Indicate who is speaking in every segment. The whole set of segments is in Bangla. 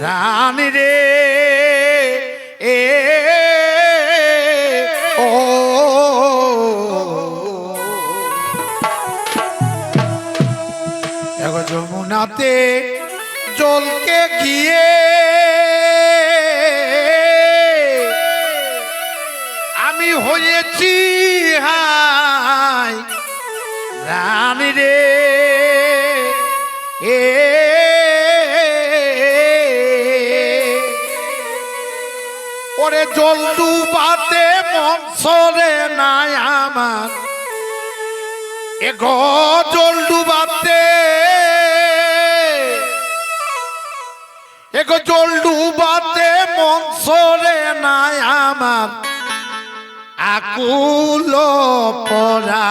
Speaker 1: রানী রে ও যমুনাতে জলকে গিয়ে আমি হয়েছি হাই রানী রে ওরে জল ডুবাতে মন সরে নাই আমার এগো জল ডুবাতে এগো জল ডুবাতে মন সরে নাই আমার আকুল পরা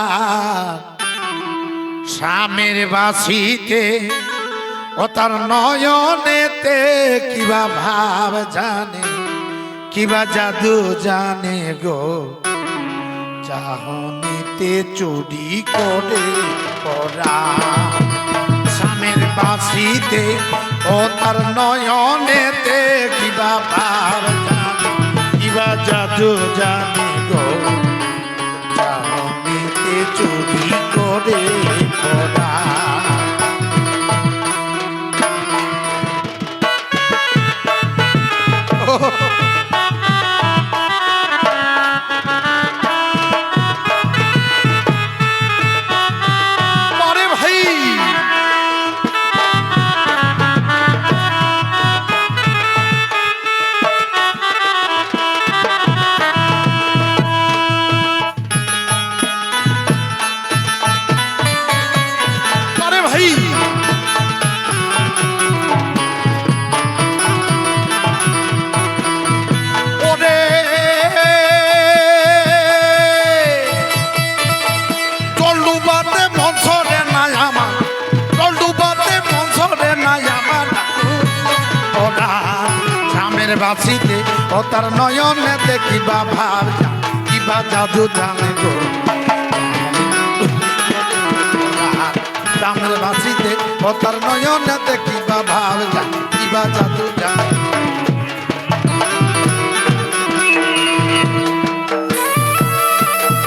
Speaker 1: স্বামীর বাসিতে ও তার নয়নেতে কিবা ভাব জানে কিবা জাদু জানে গো চাহনিতে চুরি করে পরা স্বামীর বাসিতে ও তার নয়নেতে কিবা ভাব জানে কিবা জাদু জানে গো চাহনিতে চুরি করে পরা বাসিতে ও তার নয়নেতে কিবা ভাব কিবা জাদু জানে গো রামের বাসিতে ও তার নয়নেতে কিবা ভাব কিবা জাদু জানে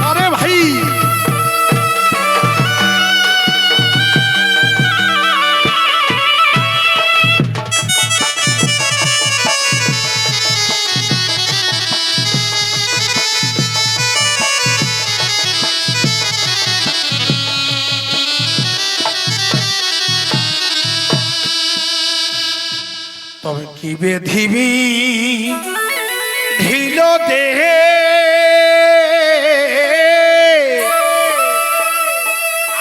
Speaker 1: আরে ভাই তবে কি বেধিবি ঢিল দেহে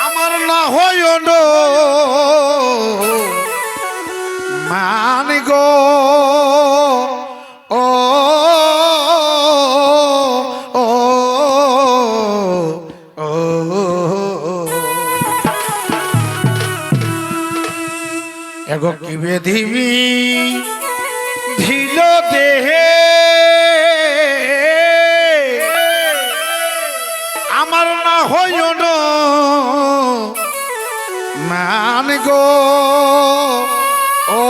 Speaker 1: আমার না হয় মান গো ও ও ও এগো কি বেধিবি ঢিল দেহে আমার না হয় মান গো ও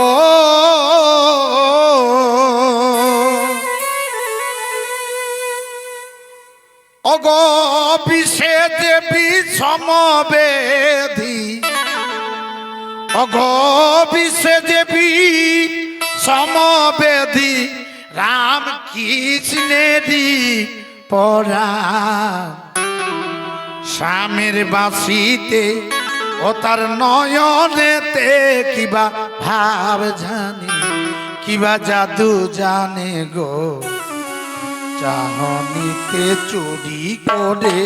Speaker 1: অগো বিষে দেবী সমবেধি অগো বিষে দেবী সমবেধি রাম কৃষ্ণেরই পরা স্বামীর বাসিতে ও তার নয়নেতে কিবা ভাব জানে কিবা জাদু জানে গো চাহনিতে চুরি করে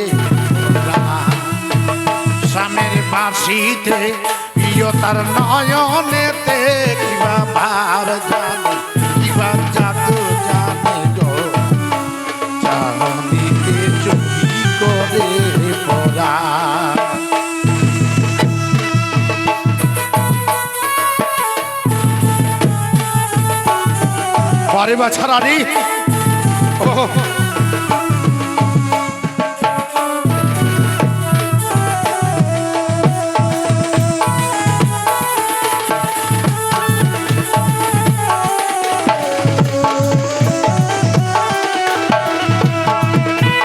Speaker 1: স্বামীর বাসিতে ও তার নয়নেতে কিবা ভাব জানে কিবা জাদু জানে গো চাহনিতে চুরি করে পরা বারে বাছারা রে ও জানে